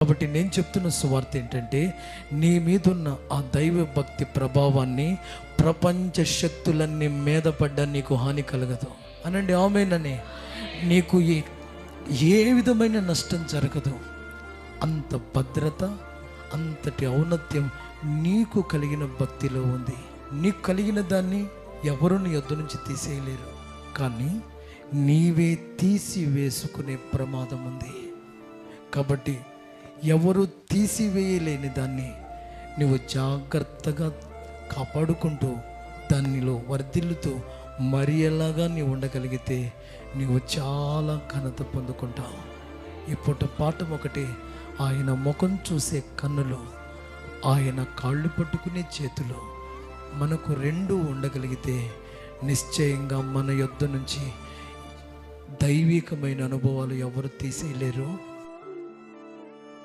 కాబట్టి నేను చెప్తున్న సువార్త ఏంటంటే, నీ మీదున్న ఆ దైవ భక్తి ప్రభావాన్ని ప్రపంచ శక్తులన్నీ మీద పడ్డా నీకు హాని కలగదు. అనండి ఆమేనని. నీకు ఏ విధమైన నష్టం జరగదు. అంత భద్రత, అంతటి ఔన్నత్యం నీకు కలిగిన భక్తిలో ఉంది. నీకు కలిగిన దాన్ని ఎవరు నీ యొద్ద నుంచి తీసేయలేరు. కానీ నీవే తీసివేసుకునే ప్రమాదం ఉంది. కాబట్టి ఎవరు తీసివేయలేని దాన్ని నువ్వు జాగ్రత్తగా కాపాడుకుంటూ దానిలో వర్ధిల్లుతూ మరి ఎలాగా నీవు ఉండగలిగితే నీవు చాలా ఘనత పొందుకుంటావు. ఇప్పుడు పాఠం ఒకటి, ఆయన ముఖం చూసే కన్నులు, ఆయన కాళ్ళు పట్టుకునే చేతులు మనకు రెండు ఉండగలిగితే నిశ్చయంగా మన యొద్ద నుంచి దైవికమైన అనుభవాలు ఎవరు తీసేయలేరు.